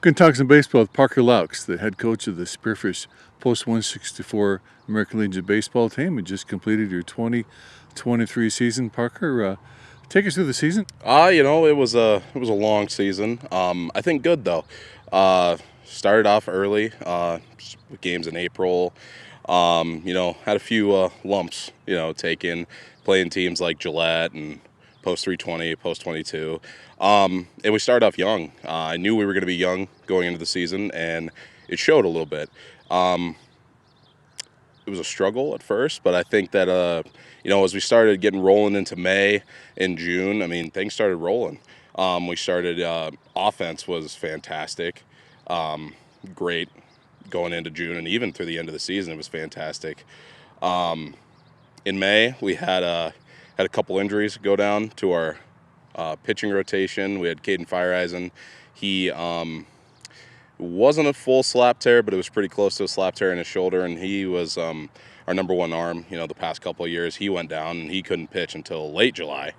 Going to talk some baseball with Parker Louks, the head coach of the Spearfish Post 164 American Legion baseball team. You just completed your 2023 season. Parker, take us through the season. It was a long season. I think good though. Started off early, with games in April. Had a few lumps. Taking playing teams like Gillette and Post 320, Post 22. And we started off young. I knew we were going to be young going into the season, and it showed a little bit. It was a struggle at first, but I think that as we started getting rolling into May and June, things started rolling. We started offense was fantastic, great going into June, and even through the end of the season, it was fantastic. In May, we had a couple injuries go down to our pitching rotation. We had Caden Fireeisen. He wasn't a full slap tear, but it was pretty close to a slap tear in his shoulder, and he was our number one arm. The past couple of years, he went down and he couldn't pitch until late July.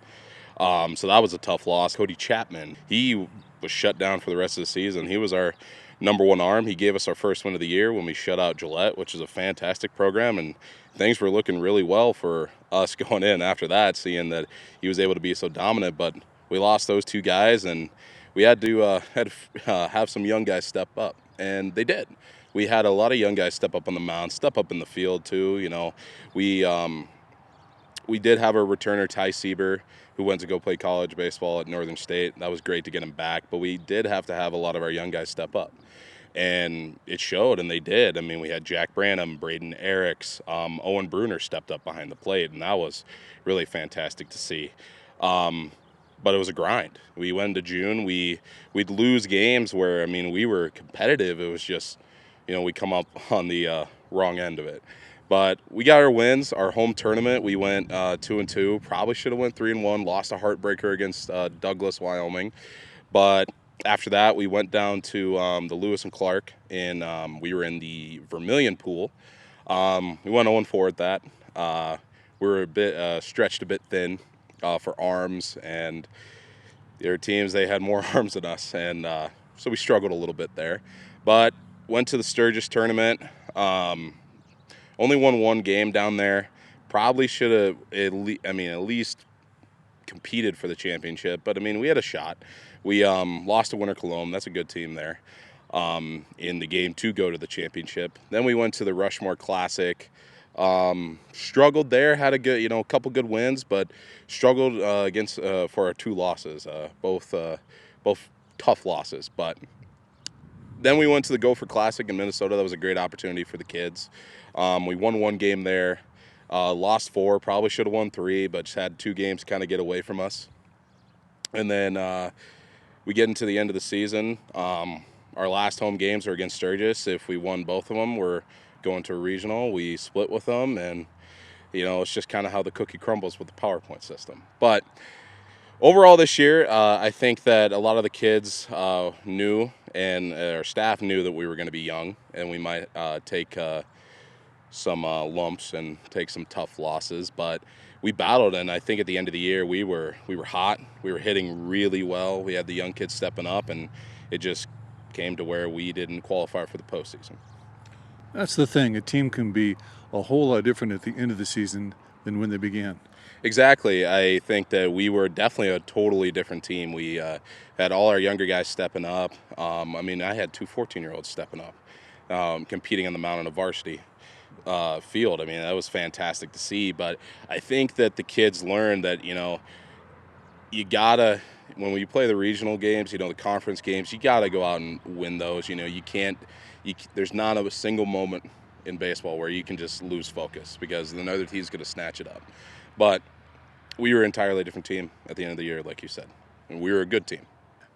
So that was a tough loss. Cody Chapman, he was shut down for the rest of the season. He was our number one arm. He gave us our first win of the year when we shut out Gillette, which is a fantastic program, and things were looking really well for us going in after that, seeing that he was able to be so dominant. But we lost those two guys, and we had to have some young guys step up, and they did. We had a lot of young guys step up on the mound, step up in the field too. We did have our returner, Ty Sieber, who went to go play college baseball at Northern State. That was great to get him back, but we did have to have a lot of our young guys step up. And it showed, and they did. We had Jack Branham, Braden Eriks, Owen Bruner stepped up behind the plate, and that was really fantastic to see. But it was a grind. We went into June. We'd lose games where, we were competitive. It was just, we come up on the wrong end of it. But we got our wins. Our home tournament, we went 2-2. Probably should have went 3-1. Lost a heartbreaker against Douglas, Wyoming. But after that, we went down to the Lewis and Clark, and we were in the Vermilion pool. We went 0-4 at that. We were a bit stretched a bit thin for arms, and their teams, they had more arms than us, and so we struggled a little bit there. But went to the Sturgis tournament. Only won one game down there. Probably should have at least competed for the championship, but we had a shot. We lost to Winter Cologne. That's a good team there in the game to go to the championship. Then we went to the Rushmore Classic. Struggled there, had a couple good wins, but struggled against for our two losses, both tough losses. But then we went to the Gopher Classic in Minnesota. That was a great opportunity for the kids. We won one game there, lost 4, probably should have won 3, but just had 2 games kind of get away from us. And then we get into the end of the season. Our last home games are against Sturgis. If we won both of them, we're going to a regional. We split with them, and it's just kind of how the cookie crumbles with the PowerPoint system. But overall this year, I think that a lot of the kids knew, and our staff knew, that we were going to be young and we might take some lumps and take some tough losses. But we battled, and I think at the end of the year we were hot. We were hitting really well. We had the young kids stepping up, and it just came to where we didn't qualify for the postseason. That's the thing. A team can be a whole lot different at the end of the seaon than when they began. Exactly. I think that we were definitely a totally different team. We had all our younger guys stepping up. I had 2 14-year-olds stepping up, competing on the mound in a varsity field. That was fantastic to see. But I think that the kids learned that, you gotta, when we play the regional games, the conference games, you gotta go out and win those. You can't. There's not a single moment in baseball where you can just lose focus, because another team's going to snatch it up. But we were an entirely different team at the end of the year, like you said, and we were a good team.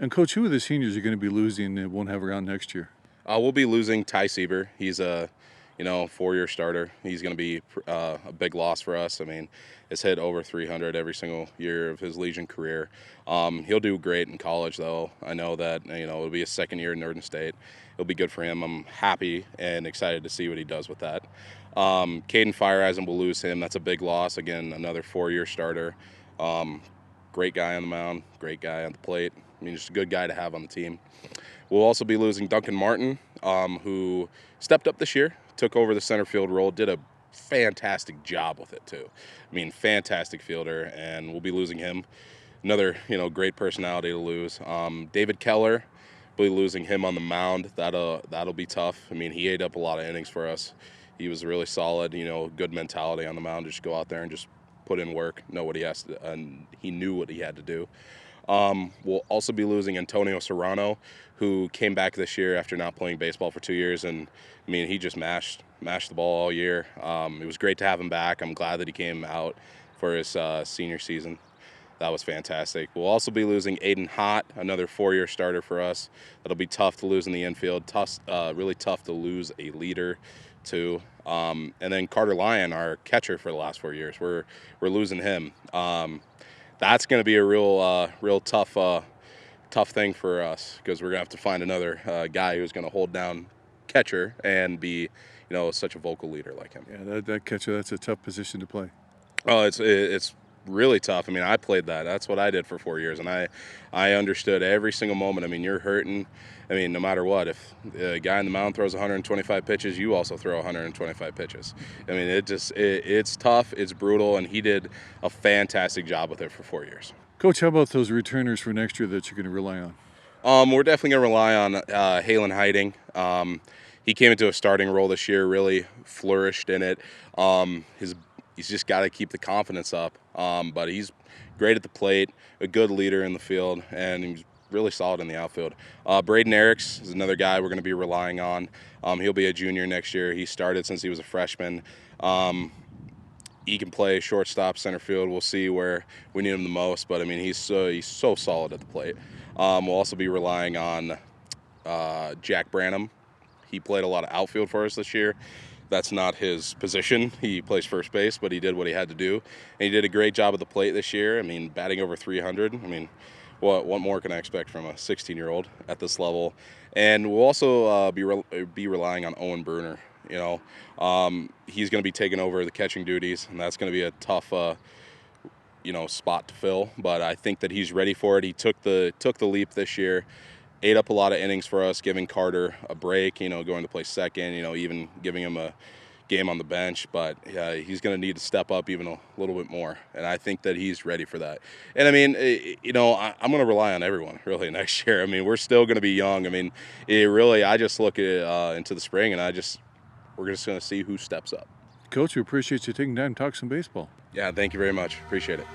And Coach, who are the seniors you're going to be losing and won't have around next year? We'll be losing Ty Sieber. He's a 4-year starter. He's going to be a big loss for us. Has hit over 300 every single year of his Legion career. He'll do great in college, though. I know that it'll be his second year in Northern State. It'll be good for him. I'm happy and excited to see what he does with that. Caden Fireeisen, will lose him. That's a big loss. Again, another 4-year starter. Great guy on the mound, great guy on the plate. I mean, just a good guy to have on the team. We'll also be losing Duncan Martin, who stepped up this year, took over the center field role, did a fantastic job with it too. I mean, fantastic fielder, and we'll be losing him. Another, great personality to lose. David Keller, we'll be losing him on the mound. That'll be tough. I mean, he ate up a lot of innings for us. He was really solid, good mentality on the mound. Just go out there and just put in work, know what he has to, and he knew what he had to do. We'll also be losing Antonio Serrano, who came back this year after not playing baseball for 2 years, and I mean, he just mashed the ball all year. It was great to have him back. I'm glad that he came out for his senior season. That was fantastic. We'll also be losing Aiden Hott, another 4-year starter for us. That'll be tough to lose in the infield. Really tough to lose a leader too. And then Carter Lyon, our catcher for the last 4 years, we're losing him. That's going to be a real tough thing for us, because we're going to have to find another guy who's going to hold down catcher and be, such a vocal leader like him. Yeah, that catcher, that's a tough position to play. Oh, it's really tough. I mean, I played that. That's what I did for 4 years, and I understood every single moment. I mean, you're hurting. I mean, no matter what, if the guy on the mound throws 125 pitches, you also throw 125 pitches. I mean, it's tough, it's brutal, and he did a fantastic job with it for 4 years. Coach, how about those returners for next year that you're going to rely on? We're definitely going to rely on Halen Heiting. He came into a starting role this year, really flourished in it. He's just got to keep the confidence up. But he's great at the plate, a good leader in the field, and he's really solid in the outfield. Braden Eriks is another guy we're going to be relying on. He'll be a junior next year. He started since he was a freshman. He can play shortstop, center field. We'll see where we need him the most, but I mean, he's so solid at the plate. We'll also be relying on Jack Branham. He played a lot of outfield for us this year. That's not his position. He plays first base, but he did what he had to do. And he did a great job at the plate this year. I mean, batting over 300. I mean, what more can I expect from a 16-year-old at this level? And we'll also be relying on Owen Bruner. He's going to be taking over the catching duties, and that's going to be a tough spot to fill. But I think that he's ready for it. He took the leap this year. Ate up a lot of innings for us, giving Carter a break, going to play second, even giving him a game on the bench. But he's going to need to step up even a little bit more, and I think that he's ready for that. And, I mean, I'm going to rely on everyone, really, next year. I mean, we're still going to be young. I mean, I just look at into the spring, and we're just going to see who steps up. Coach, we appreciate you taking time to talk some baseball. Yeah, thank you very much. Appreciate it.